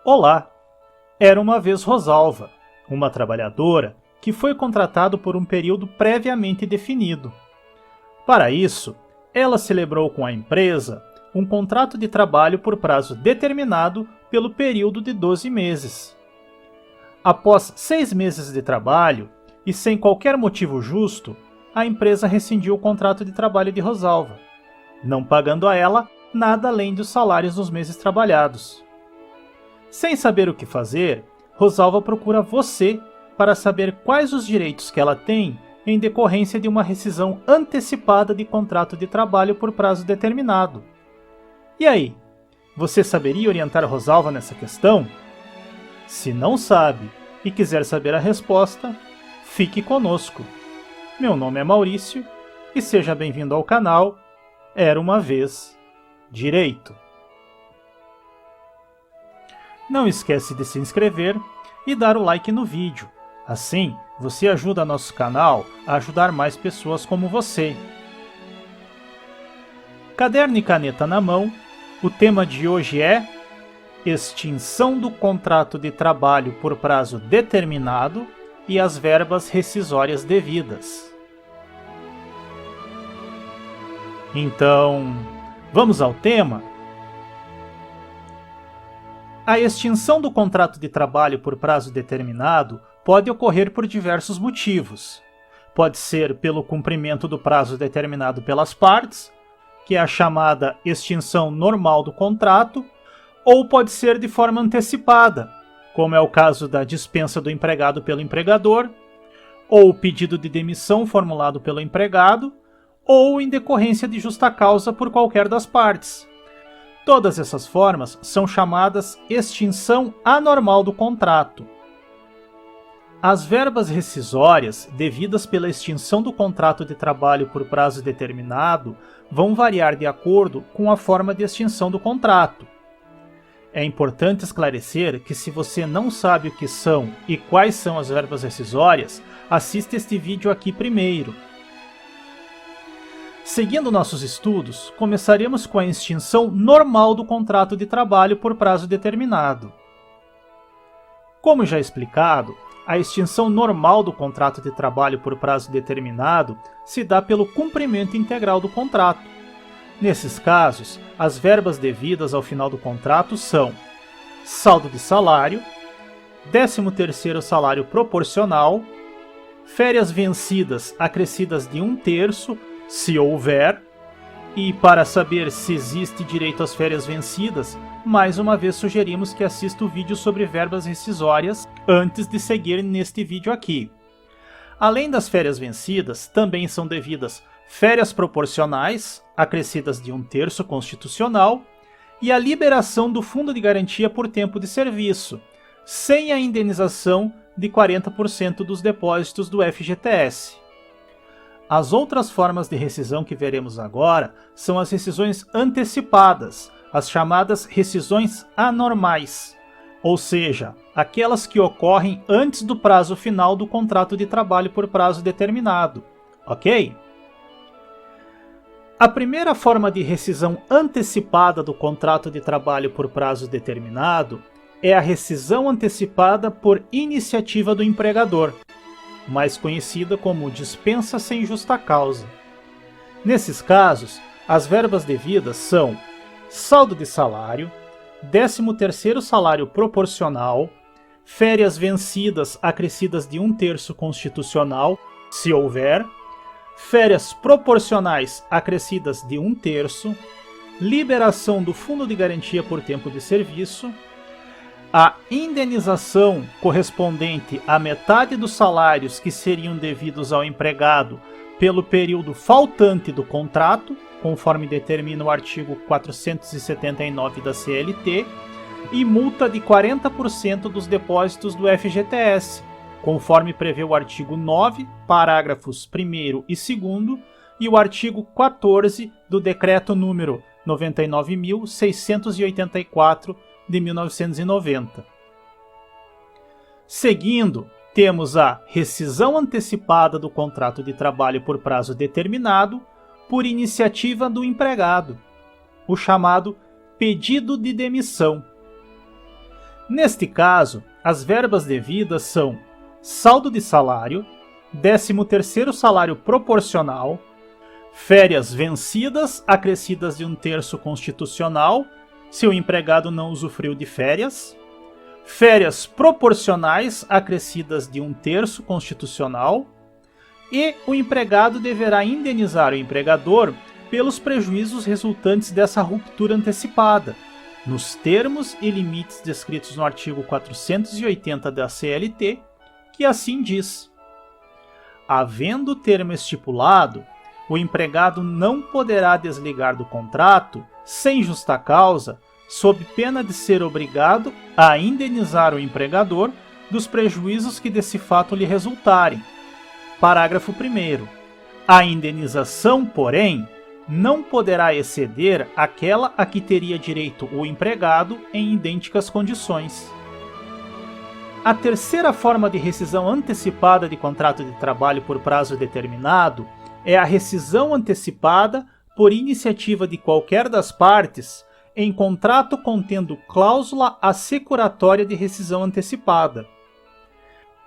Olá! Era uma vez Rosalva, uma trabalhadora que foi contratada por um período previamente definido. Para isso, ela celebrou com a empresa um contrato de trabalho por prazo determinado pelo período de 12 meses. Após 6 meses de trabalho, e sem qualquer motivo justo, a empresa rescindiu o contrato de trabalho de Rosalva, não pagando a ela nada além dos salários dos meses trabalhados. Sem saber o que fazer, Rosalva procura você para saber quais os direitos que ela tem em decorrência de uma rescisão antecipada de contrato de trabalho por prazo determinado. E aí, você saberia orientar Rosalva nessa questão? Se não sabe e quiser saber a resposta, fique conosco. Meu nome é Maurício e seja bem-vindo ao canal Era uma Vez Direito. Não esquece de se inscrever e dar o like no vídeo. Assim, você ajuda nosso canal a ajudar mais pessoas como você. Caderno e caneta na mão, o tema de hoje é extinção do contrato de trabalho por prazo determinado e as verbas rescisórias devidas. Então, vamos ao tema? A extinção do contrato de trabalho por prazo determinado pode ocorrer por diversos motivos. Pode ser pelo cumprimento do prazo determinado pelas partes, que é a chamada extinção normal do contrato, ou pode ser de forma antecipada, como é o caso da dispensa do empregado pelo empregador, ou pedido de demissão formulado pelo empregado, ou em decorrência de justa causa por qualquer das partes. Todas essas formas são chamadas extinção anormal do contrato. As verbas rescisórias, devidas pela extinção do contrato de trabalho por prazo determinado, vão variar de acordo com a forma de extinção do contrato. É importante esclarecer que se você não sabe o que são e quais são as verbas rescisórias, assista este vídeo aqui primeiro. Seguindo nossos estudos, começaremos com a extinção normal do contrato de trabalho por prazo determinado. Como já explicado, a extinção normal do contrato de trabalho por prazo determinado se dá pelo cumprimento integral do contrato. Nesses casos, as verbas devidas ao final do contrato são saldo de salário, 13º salário proporcional, férias vencidas acrescidas de 1/3, se houver, e para saber se existe direito às férias vencidas, mais uma vez sugerimos que assista o vídeo sobre verbas rescisórias antes de seguir neste vídeo aqui. Além das férias vencidas, também são devidas férias proporcionais, acrescidas de 1/3 constitucional, e a liberação do fundo de garantia por tempo de serviço, sem a indenização de 40% dos depósitos do FGTS. As outras formas de rescisão que veremos agora são as rescisões antecipadas, as chamadas rescisões anormais, ou seja, aquelas que ocorrem antes do prazo final do contrato de trabalho por prazo determinado, ok? A primeira forma de rescisão antecipada do contrato de trabalho por prazo determinado é a rescisão antecipada por iniciativa do empregador, mais conhecida como dispensa sem justa causa. Nesses casos, as verbas devidas são saldo de salário, 13º salário proporcional, férias vencidas acrescidas de 1/3 constitucional, se houver, férias proporcionais acrescidas de 1/3, liberação do fundo de garantia por tempo de serviço, a indenização correspondente à metade dos salários que seriam devidos ao empregado pelo período faltante do contrato, conforme determina o artigo 479 da CLT, e multa de 40% dos depósitos do FGTS, conforme prevê o artigo 9, parágrafos 1º e 2º, e o artigo 14 do Decreto número 99.684 de 1990. Seguindo, temos a rescisão antecipada do contrato de trabalho por prazo determinado por iniciativa do empregado, o chamado pedido de demissão. Neste caso, as verbas devidas são saldo de salário, 13º salário proporcional, férias vencidas acrescidas de 1/3 constitucional, se o empregado não usufruiu de férias, férias proporcionais acrescidas de 1/3 constitucional, e o empregado deverá indenizar o empregador pelos prejuízos resultantes dessa ruptura antecipada, nos termos e limites descritos no artigo 480 da CLT, que assim diz: havendo o termo estipulado, o empregado não poderá desligar do contrato sem justa causa, sob pena de ser obrigado a indenizar o empregador dos prejuízos que desse fato lhe resultarem. Parágrafo 1º. A indenização, porém, não poderá exceder aquela a que teria direito o empregado em idênticas condições. A terceira forma de rescisão antecipada de contrato de trabalho por prazo determinado é a rescisão antecipada por iniciativa de qualquer das partes em contrato contendo cláusula assecuratória de rescisão antecipada.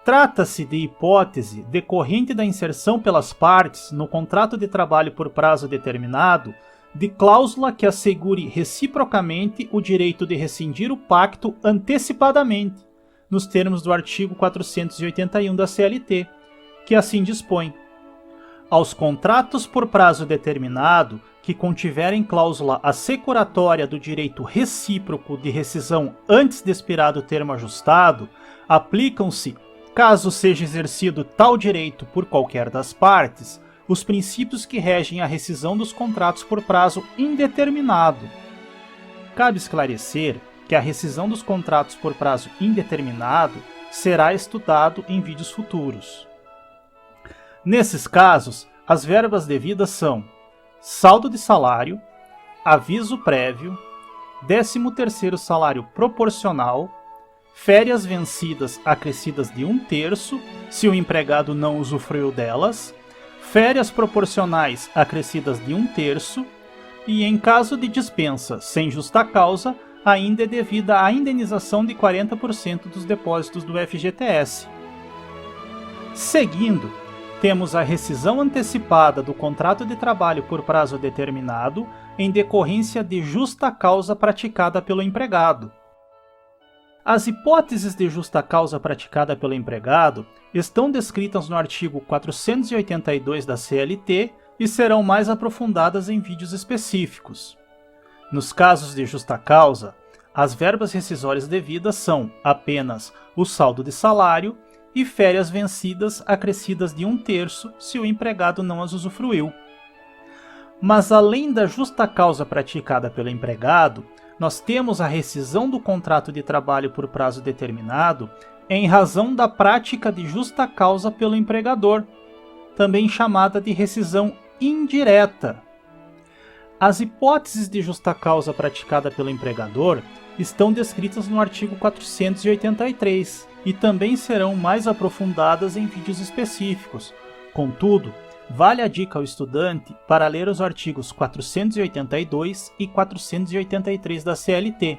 Trata-se de hipótese decorrente da inserção pelas partes no contrato de trabalho por prazo determinado de cláusula que assegure reciprocamente o direito de rescindir o pacto antecipadamente, nos termos do artigo 481 da CLT, que assim dispõe: aos contratos por prazo determinado que contiverem cláusula assecuratória do direito recíproco de rescisão antes de expirado o termo ajustado, aplicam-se, caso seja exercido tal direito por qualquer das partes, os princípios que regem a rescisão dos contratos por prazo indeterminado. Cabe esclarecer que a rescisão dos contratos por prazo indeterminado será estudado em vídeos futuros. Nesses casos, as verbas devidas são saldo de salário, aviso prévio, 13º salário proporcional, férias vencidas acrescidas de 1/3, se o empregado não usufruiu delas, férias proporcionais acrescidas de 1/3, e em caso de dispensa sem justa causa, ainda é devida a indenização de 40% dos depósitos do FGTS. Seguindo, temos a rescisão antecipada do contrato de trabalho por prazo determinado em decorrência de justa causa praticada pelo empregado. As hipóteses de justa causa praticada pelo empregado estão descritas no artigo 482 da CLT e serão mais aprofundadas em vídeos específicos. Nos casos de justa causa, as verbas rescisórias devidas são apenas o saldo de salário e férias vencidas acrescidas de 1/3 se o empregado não as usufruiu. Mas além da justa causa praticada pelo empregado, nós temos a rescisão do contrato de trabalho por prazo determinado em razão da prática de justa causa pelo empregador, também chamada de rescisão indireta. As hipóteses de justa causa praticada pelo empregador estão descritas no artigo 483 e também serão mais aprofundadas em vídeos específicos. Contudo, vale a dica ao estudante para ler os artigos 482 e 483 da CLT.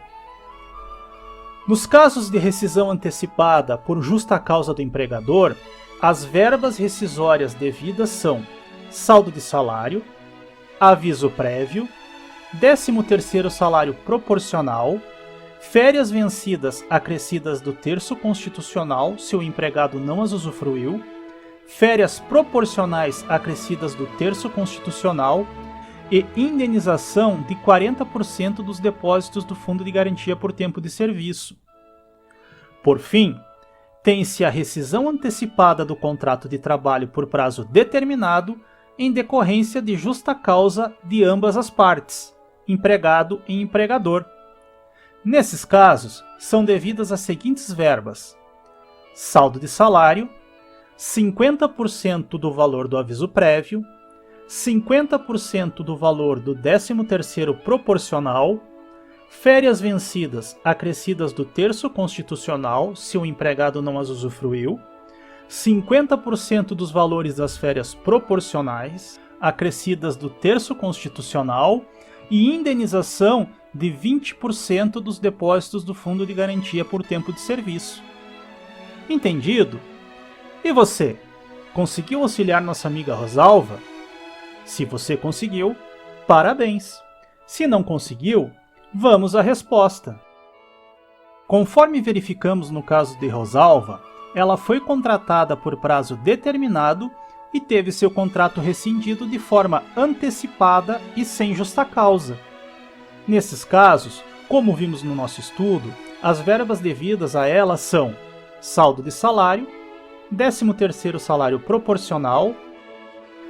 Nos casos de rescisão antecipada por justa causa do empregador, as verbas rescisórias devidas são saldo de salário, aviso prévio, 13º salário proporcional, férias vencidas acrescidas do terço constitucional se o empregado não as usufruiu, férias proporcionais acrescidas do terço constitucional e indenização de 40% dos depósitos do Fundo de Garantia por Tempo de Serviço. Por fim, tem-se a rescisão antecipada do contrato de trabalho por prazo determinado em decorrência de justa causa de ambas as partes, empregado e empregador. Nesses casos, são devidas as seguintes verbas: saldo de salário, 50% do valor do aviso prévio, 50% do valor do 13º proporcional, férias vencidas acrescidas do terço constitucional se o empregado não as usufruiu, 50% dos valores das férias proporcionais acrescidas do terço constitucional e indenização de 20% dos depósitos do Fundo de Garantia por Tempo de Serviço. Entendido? E você, conseguiu auxiliar nossa amiga Rosalva? Se você conseguiu, parabéns! Se não conseguiu, vamos à resposta. Conforme verificamos no caso de Rosalva, ela foi contratada por prazo determinado e teve seu contrato rescindido de forma antecipada e sem justa causa. Nesses casos, como vimos no nosso estudo, as verbas devidas a ela são saldo de salário, 13º salário proporcional,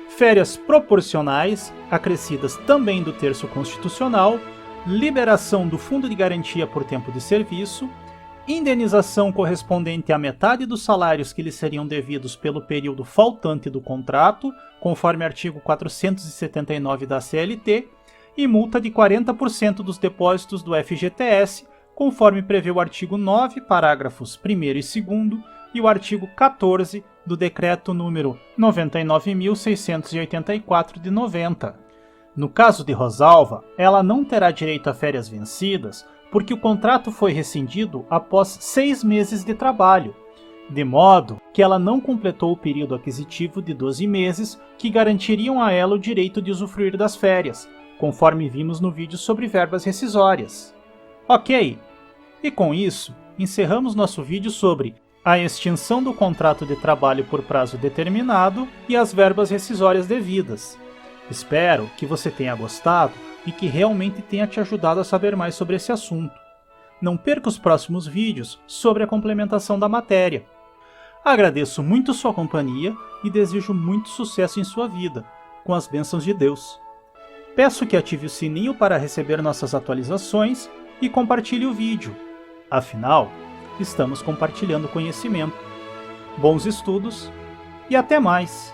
férias proporcionais, acrescidas também do terço constitucional, liberação do Fundo de Garantia por Tempo de Serviço, indenização correspondente à metade dos salários que lhe seriam devidos pelo período faltante do contrato, conforme artigo 479 da CLT, e multa de 40% dos depósitos do FGTS, conforme prevê o artigo 9, parágrafos 1º e 2º, e o artigo 14 do Decreto número 99.684 de 90. No caso de Rosalva, ela não terá direito a férias vencidas porque o contrato foi rescindido após 6 meses de trabalho, de modo que ela não completou o período aquisitivo de 12 meses que garantiriam a ela o direito de usufruir das férias, conforme vimos no vídeo sobre verbas rescisórias. Ok, e com isso, encerramos nosso vídeo sobre a extinção do contrato de trabalho por prazo determinado e as verbas rescisórias devidas. Espero que você tenha gostado e que realmente tenha te ajudado a saber mais sobre esse assunto. Não perca os próximos vídeos sobre a complementação da matéria. Agradeço muito sua companhia e desejo muito sucesso em sua vida, com as bênçãos de Deus. Peço que ative o sininho para receber nossas atualizações e compartilhe o vídeo. Afinal, estamos compartilhando conhecimento. Bons estudos e até mais!